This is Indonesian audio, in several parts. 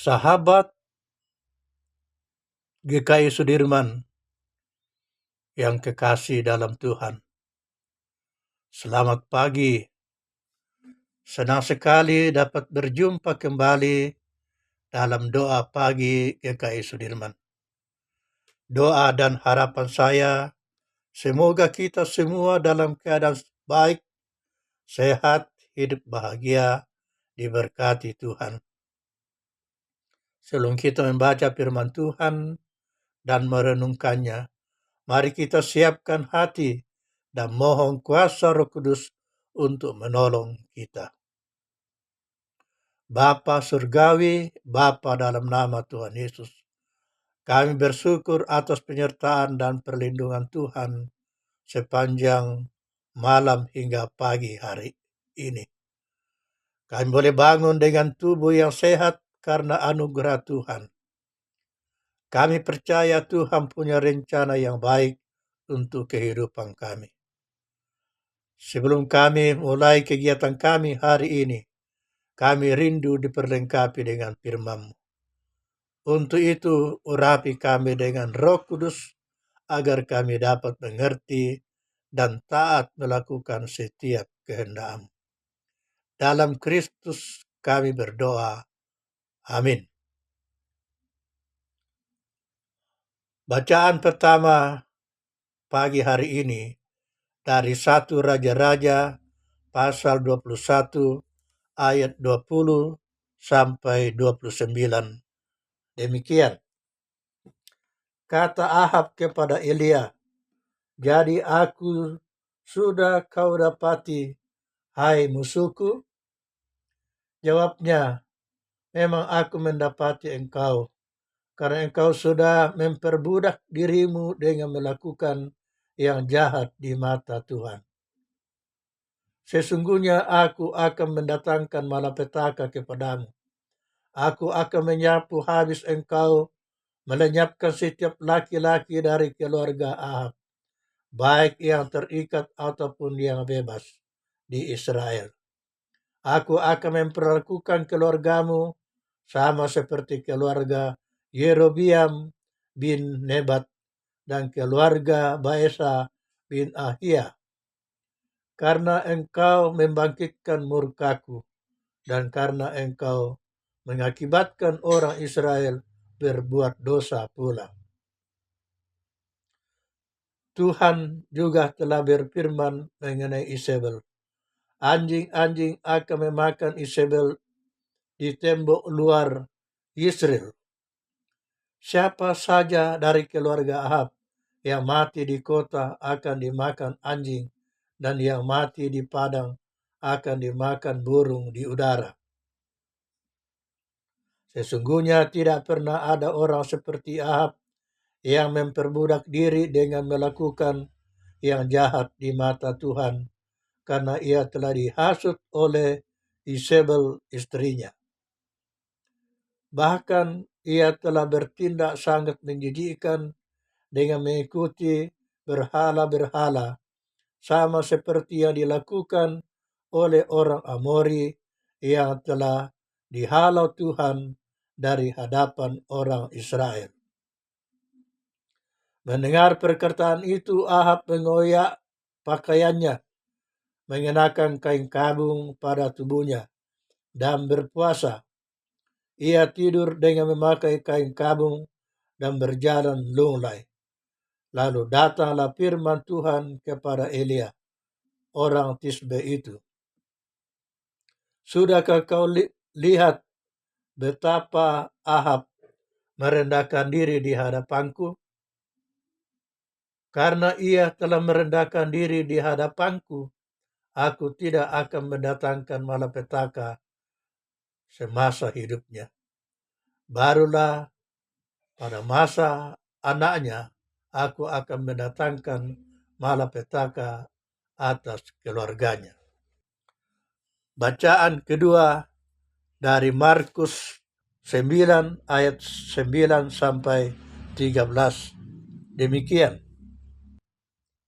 Sahabat GKI Sudirman yang kekasih dalam Tuhan, selamat pagi. Senang sekali dapat berjumpa kembali dalam doa pagi GKI Sudirman. Doa dan harapan saya, semoga kita semua dalam keadaan baik, sehat, hidup bahagia, diberkati Tuhan. Sebelum kita membaca firman Tuhan dan merenungkannya, mari kita siapkan hati dan mohon kuasa Roh Kudus untuk menolong kita. Bapa Surgawi, Bapa dalam nama Tuhan Yesus, kami bersyukur atas penyertaan dan perlindungan Tuhan sepanjang malam hingga pagi hari ini. Kami boleh bangun dengan tubuh yang sehat karena anugerah Tuhan. Kami percaya Tuhan punya rencana yang baik untuk kehidupan kami. Sebelum kami mulai kegiatan kami hari ini, kami rindu diperlengkapi dengan firman-Mu. Untuk itu, urapi kami dengan Roh Kudus agar kami dapat mengerti dan taat melakukan setiap kehendak-Mu. Dalam Kristus kami berdoa. Amin. Bacaan pertama pagi hari ini dari 1 Raja-Raja pasal 21 ayat 20 sampai 29. Demikian. Kata Ahab kepada Elia, "Jadi aku sudah kau dapati, hai musuhku?" Jawabnya, "Memang aku mendapati engkau, karena engkau sudah memperbudak dirimu dengan melakukan yang jahat di mata Tuhan. Sesungguhnya aku akan mendatangkan malapetaka kepadamu. Aku akan menyapu habis engkau, melenyapkan setiap laki-laki dari keluarga Ahab, baik yang terikat ataupun yang bebas di Israel. Aku akan memperlakukan keluargamu sama seperti keluarga Yerobiam bin Nebat dan keluarga Baesa bin Ahia, karena engkau membangkitkan murkaku dan karena engkau mengakibatkan orang Israel berbuat dosa pula." Tuhan juga telah berfirman mengenai Isabel. Anjing-anjing akan memakan Isabel di tembok luar Yisrael. Siapa saja dari keluarga Ahab yang mati di kota akan dimakan anjing, dan yang mati di padang akan dimakan burung di udara. Sesungguhnya tidak pernah ada orang seperti Ahab yang memperbudak diri dengan melakukan yang jahat di mata Tuhan, karena ia telah dihasut oleh Isabel istrinya. Bahkan ia telah bertindak sangat menjijikkan dengan mengikuti berhala-berhala, sama seperti yang dilakukan oleh orang Amori yang telah dihalau Tuhan dari hadapan orang Israel. Mendengar perkataan itu, Ahab mengoyak pakaiannya, mengenakan kain kabung pada tubuhnya, dan berpuasa. Ia tidur dengan memakai kain kabung dan berjalan lunglai. Lalu datanglah firman Tuhan kepada Elia, orang Tisbe itu. Sudahkah kau lihat betapa Ahab merendahkan diri di hadapanku? Karena ia telah merendahkan diri di hadapanku, aku tidak akan mendatangkan malapetaka semasa hidupnya. Barulah pada masa anaknya, aku akan mendatangkan malapetaka atas keluarganya. Bacaan kedua dari Markus 9 ayat 9 sampai 13. Demikian.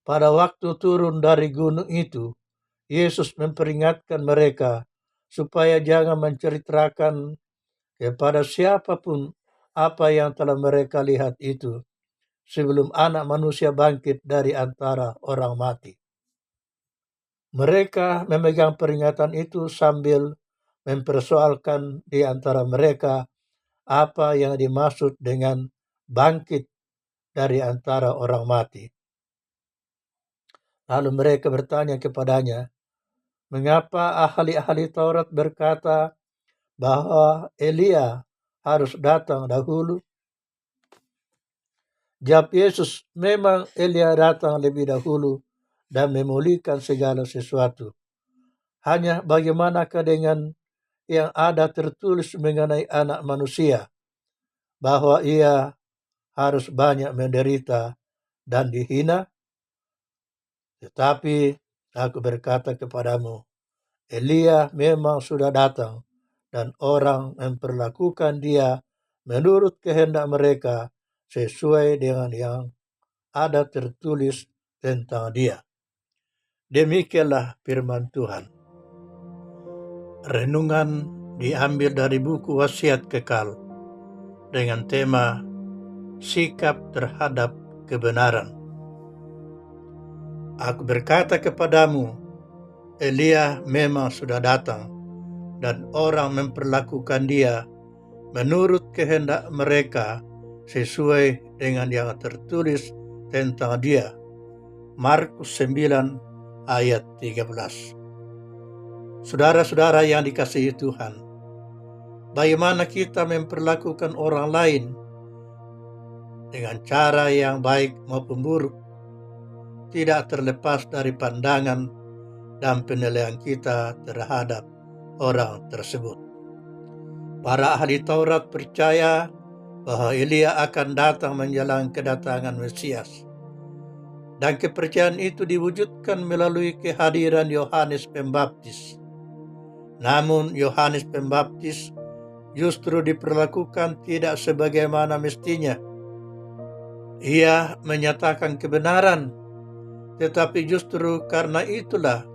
Pada waktu turun dari gunung itu, Yesus memperingatkan mereka supaya jangan menceritakan kepada siapapun apa yang telah mereka lihat itu sebelum Anak Manusia bangkit dari antara orang mati. Mereka memegang peringatan itu sambil mempersoalkan di antara mereka apa yang dimaksud dengan bangkit dari antara orang mati. Lalu mereka bertanya kepadanya, mengapa ahli-ahli Taurat berkata bahwa Elia harus datang dahulu? Jawab Yesus, memang Elia datang lebih dahulu dan memulihkan segala sesuatu. Hanya bagaimanakah dengan yang ada tertulis mengenai Anak Manusia, bahwa ia harus banyak menderita dan dihina? Tetapi aku berkata kepadamu, Elia memang sudah datang, dan orang memperlakukan dia menurut kehendak mereka sesuai dengan yang ada tertulis tentang dia. Demikianlah firman Tuhan. Renungan diambil dari buku Wasiat Kekal dengan tema Sikap terhadap Kebenaran. Aku berkata kepadamu, Elia memang sudah datang, dan orang memperlakukan dia menurut kehendak mereka sesuai dengan yang tertulis tentang dia. Markus 9 ayat 13. Saudara-saudara yang dikasihi Tuhan, bagaimana kita memperlakukan orang lain dengan cara yang baik maupun buruk tidak terlepas dari pandangan dan penilaian kita terhadap orang tersebut. Para ahli Taurat percaya bahwa Elia akan datang menjelang kedatangan Mesias. Dan kepercayaan itu diwujudkan melalui kehadiran Yohanes Pembaptis. Namun Yohanes Pembaptis justru diperlakukan tidak sebagaimana mestinya. Ia menyatakan kebenaran, tetapi justru karena itulah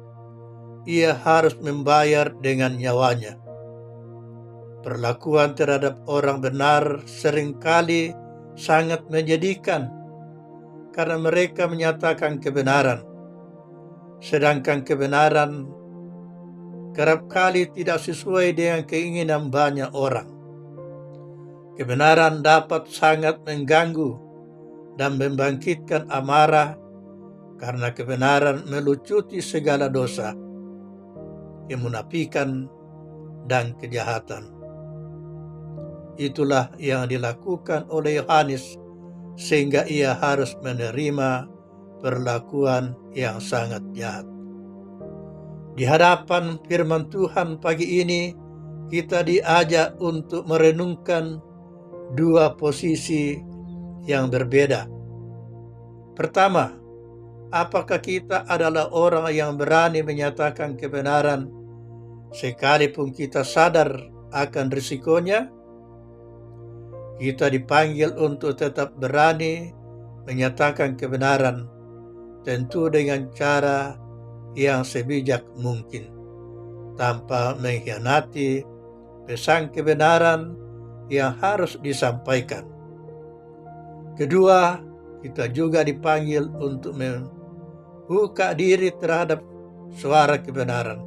ia harus membayar dengan nyawanya. Perlakuan terhadap orang benar seringkali sangat menyedihkan karena mereka menyatakan kebenaran, sedangkan kebenaran kerap kali tidak sesuai dengan keinginan banyak orang. Kebenaran dapat sangat mengganggu dan membangkitkan amarah karena kebenaran melucuti segala dosa, kemunafikan, dan kejahatan. Itulah yang dilakukan oleh Yohanes, sehingga ia harus menerima perlakuan yang sangat jahat. Di hadapan firman Tuhan pagi ini, kita diajak untuk merenungkan dua posisi yang berbeda. Pertama, apakah kita adalah orang yang berani menyatakan kebenaran sekalipun kita sadar akan risikonya? Kita dipanggil untuk tetap berani menyatakan kebenaran, tentu dengan cara yang sebijak mungkin, tanpa mengkhianati pesan kebenaran yang harus disampaikan. Kedua, kita juga dipanggil untuk membuka diri terhadap suara kebenaran,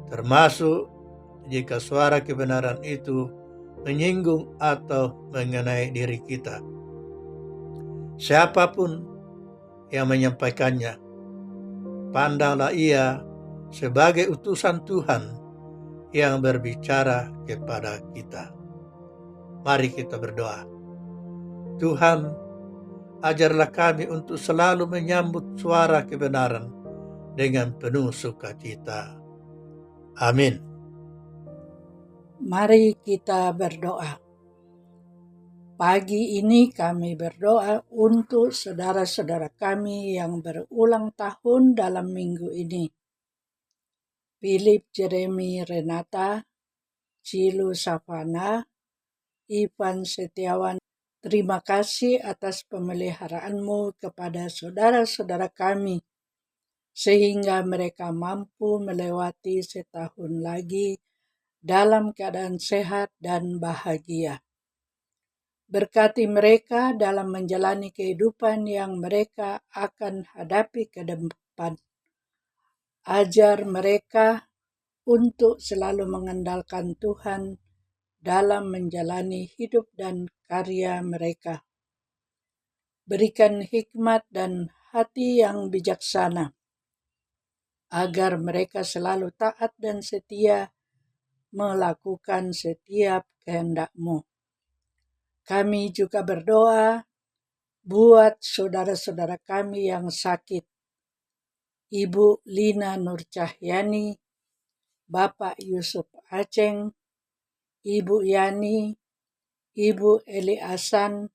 termasuk jika suara kebenaran itu menyinggung atau mengenai diri kita. Siapapun yang menyampaikannya, pandanglah ia sebagai utusan Tuhan yang berbicara kepada kita. Mari kita berdoa. Tuhan, ajarlah kami untuk selalu menyambut suara kebenaran dengan penuh sukacita. Amin. Mari kita berdoa. Pagi ini kami berdoa untuk saudara-saudara kami yang berulang tahun dalam minggu ini. Philip Jeremy Renata, Cilu Savana, Ivan Setiawan. Terima kasih atas pemeliharaanmu kepada saudara-saudara kami, sehingga mereka mampu melewati setahun lagi dalam keadaan sehat dan bahagia. Berkati mereka dalam menjalani kehidupan yang mereka akan hadapi ke depan. Ajar mereka untuk selalu mengandalkan Tuhan dalam menjalani hidup dan karya mereka. Berikan hikmat dan hati yang bijaksana, agar mereka selalu taat dan setia melakukan setiap kehendak-Mu. Kami juga berdoa buat saudara-saudara kami yang sakit. Ibu Lina Nur Cahyani, Bapak Yusuf Aceng, Ibu Yani, Ibu Eli Asan,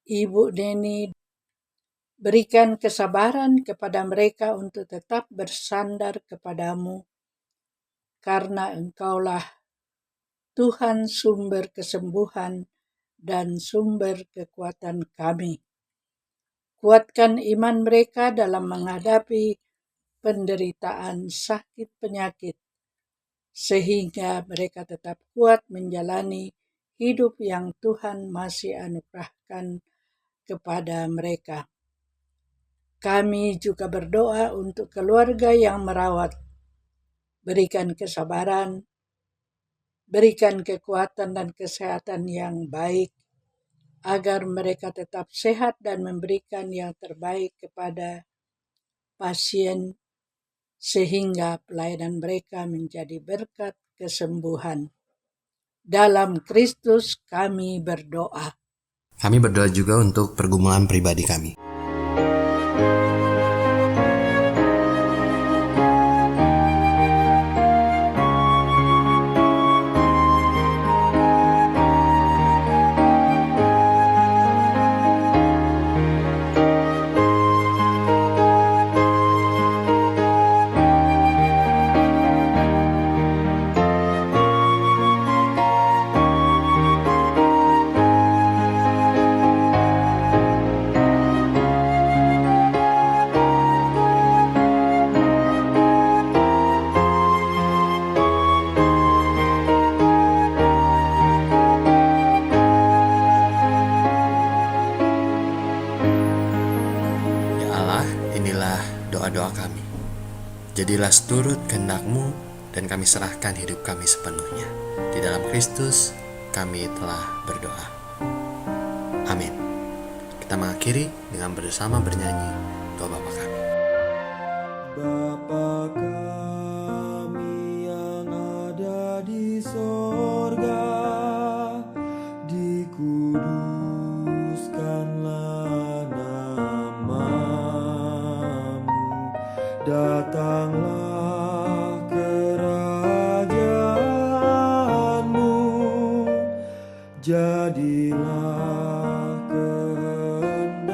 Ibu Neni. Berikan kesabaran kepada mereka untuk tetap bersandar kepada-Mu, karena Engkaulah Tuhan sumber kesembuhan dan sumber kekuatan kami. Kuatkan iman mereka dalam menghadapi penderitaan sakit penyakit, sehingga mereka tetap kuat menjalani hidup yang Tuhan masih anugerahkan kepada mereka. Kami juga berdoa untuk keluarga yang merawat. Berikan kesabaran, berikan kekuatan dan kesehatan yang baik, agar mereka tetap sehat dan memberikan yang terbaik kepada pasien, sehingga pelayanan mereka menjadi berkat kesembuhan. Dalam Kristus kami berdoa. Kami berdoa juga untuk pergumulan pribadi kami. Doa kami. Jadilah seturut kehendak-Mu dan kami serahkan hidup kami sepenuhnya. Di dalam Kristus kami telah berdoa. Amin. Kita mengakhiri dengan bersama bernyanyi doa Bapa kami. Bapa kami yang ada di sorga, Jadilah kehendak-Mu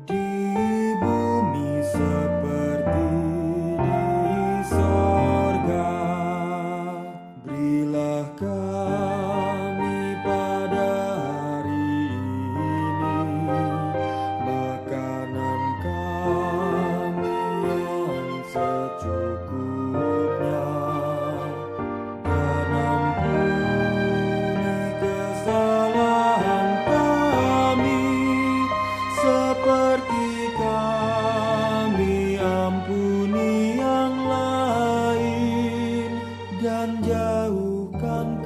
di bumi seperti di sorga. Berilah kami pada hari ini makanan kami yang secukupnya, dan ampuni kesalahan kami seperti kami ampuni yang lain, dan jauhkan